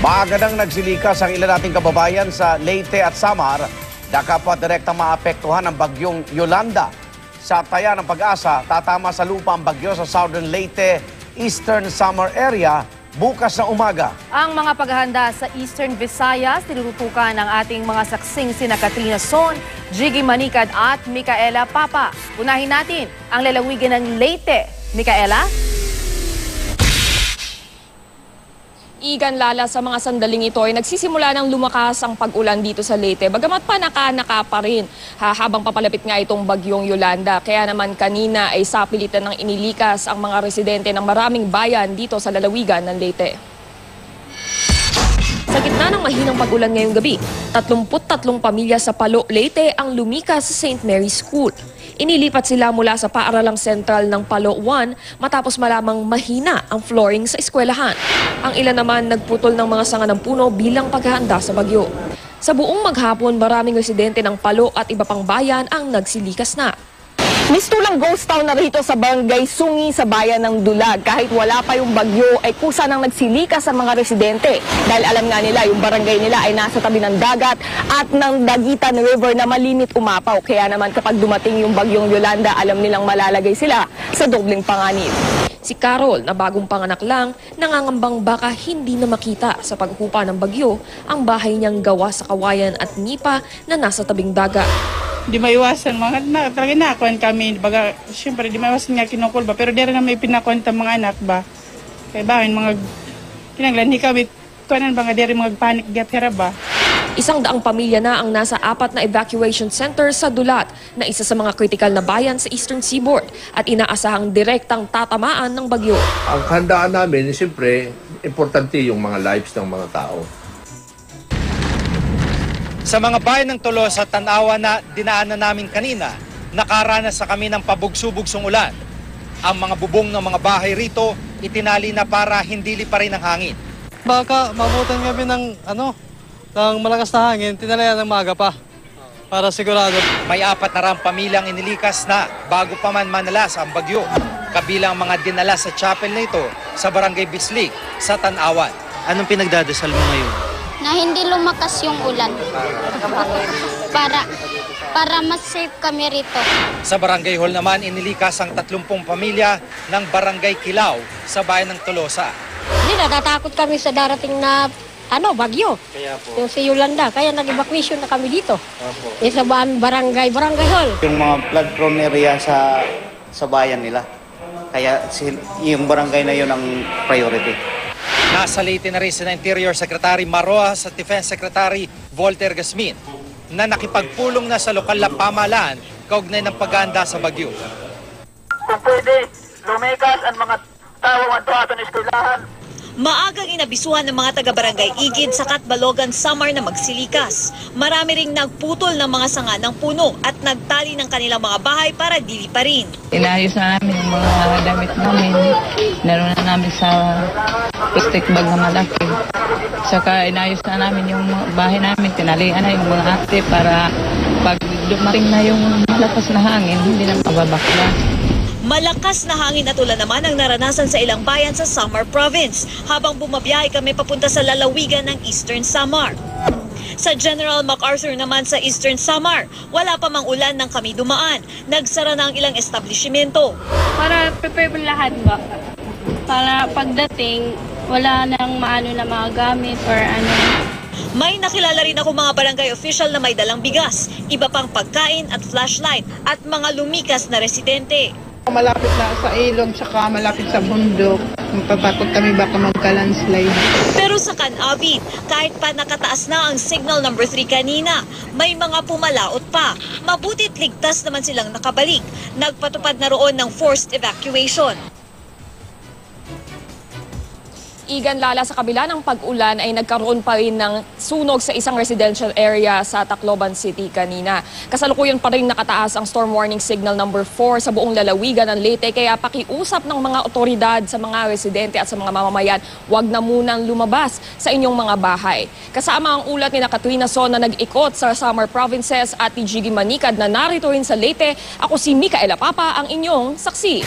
Maaga nang nagsilikas ang ilan nating kababayan sa Leyte at Samar na kapwa direktang maapektuhan ng bagyong Yolanda. Sa taya ng Pag-asa, tatama sa lupa ang bagyo sa Southern Leyte, Eastern Samar area bukas na umaga. Ang mga paghahanda sa Eastern Visayas, tinututukan ng ating mga saksing sina Katrina Son, Jiggy Manicad at Micaela Papa. Unahin natin ang lalawigan ng Leyte. Micaela? Igan Lala, sa mga sandaling ito ay nagsisimula ng lumakas ang pag-ulan dito sa Leyte. Bagamat panaka-naka pa rin habang papalapit nga itong bagyong Yolanda. Kaya naman kanina ay sapilitan ng inilikas ang mga residente ng maraming bayan dito sa lalawigan ng Leyte. Sa gitna ng mahinang pag-ulan ngayong gabi, 33 pamilya sa Palo, Leyte ang lumikas sa St. Mary's School. Inilipat sila mula sa paaralang sentral ng Palo 1 matapos malamang mahina ang flooring sa eskwelahan. Ang ilan naman nagputol ng mga sanga ng puno bilang paghahanda sa bagyo. Sa buong maghapon, maraming residente ng Palo at iba pang bayan ang nagsilikas na. Mistulang ghost town na rito sa barangay Sungi sa bayan ng Dulag. Kahit wala pa yung bagyo ay kusa nang nagsilikas sa mga residente. Dahil alam nga nila yung barangay nila ay nasa tabi ng dagat at ng Daguitan River na malimit umapaw. Kaya naman kapag dumating yung bagyong Yolanda, alam nilang malalagay sila sa dobleng panganib. Si Carol, na bagong panganak lang, nangangambang baka hindi na makita sa paghupa ng bagyo ang bahay niyang gawa sa kawayan at nipa na nasa tabing dagat. Di maiwasan talaga nakuan kami baga syempre di maiwasan nga kinukul ba pero dere na may pinakuan ta mga anak ba kay bahin mga kinanglan kami kuanan ba nga dere mga panic gatera ba. 100 pamilya na ang nasa 4 na evacuation center sa Dulat na isa sa mga critical na bayan sa Eastern Seaboard at inaasahang direktang tatamaan ng bagyo. Ang handaan namin, siyempre, importante yung mga lives ng mga tao. Sa mga bayan ng Tulos at Tanawa na dinaanan namin kanina, nakaranas sa kami ng pabugso-bugsong ulan. Ang mga bubong ng mga bahay rito itinali na para hindi liparin ang hangin. Baka mabutan kami ng malakas na hangin, tinalayan ng maaga pa para sigurado. May 4 na ram pamilyang inilikas na bago pa man manalas ang bagyo. Kabilang mga dinala sa chapel na ito sa Barangay Bislig sa Tanawan. Anong pinagdadasal mo ngayon? Na hindi lumakas yung ulan. Para mas safe kami rito. Sa Barangay Hall naman, inilikas ang 30 pamilya ng Barangay Kilaw sa bayan ng Tolosa. Hindi, natatakot kami sa darating na bagyo. Kaya po. Yung si Yolanda, kaya nag-evacuation na kami dito. Sa Barangay Hall. Yung mga flood prone area sa bayan nila. Kaya yung barangay na yun ang priority. Nasa Leyte na rin si Interior Secretary Maroas at Defense Secretary Volter Gasmin na nakipagpulong na sa lokal na pamahalaan kaugnay ng paghahanda sa bagyo. Kung pwede, lumikas ang mga tao at ato ng eskwelahan. Maagang inabisuhan ng mga taga-barangay Igid sa Katbalogan, Samar na magsilikas. Marami ring nagputol ng mga sanga ng puno at nagtali ng kanilang mga bahay para dili pa rin. Inayos na namin yung mga damit namin. Naroon na namin sa plastic bag na malaki. Saka inayos na namin yung bahay namin. Tinalian na yung mga ate para pag dumating na yung malakas na hangin, hindi na mababakla. Malakas na hangin at ulan naman ang naranasan sa ilang bayan sa Samar Province habang bumabiyahe kami papunta sa lalawigan ng Eastern Samar. Sa General MacArthur naman sa Eastern Samar, wala pa mang ulan nang kami dumaan. Nagsara na ang ilang establishmento. Para prepare lahat ba? Para pagdating, wala nang maano na mga gamit or ano. May nakilala rin ako mga barangay official na may dalang bigas, iba pang pagkain at flashlight at mga lumikas na residente. Malapit na sa ilog saka malapit sa bundok. Mapatakot kami baka magka-landslide. Pero sa Canavid, kahit pa nakataas na ang signal number 3 kanina, may mga pumalaot pa. Mabuti't ligtas naman silang nakabalik. Nagpatupad na roon ng forced evacuation. Igan Lala, sa kabila ng pag-ulan ay nagkaroon pa rin ng sunog sa isang residential area sa Tacloban City kanina. Kasalukuyan pa rin nakataas ang storm warning signal number 4 sa buong lalawigan ng Leyte, kaya pakiusap ng mga otoridad sa mga residente at sa mga mamamayan, huwag na munang lumabas sa inyong mga bahay. Kasama ang ulat ni Katrina Son na nag-ikot sa Samar Provinces at ni Jiggy Manicad na narito rin sa Leyte, ako si Micaela Papa, ang inyong saksi.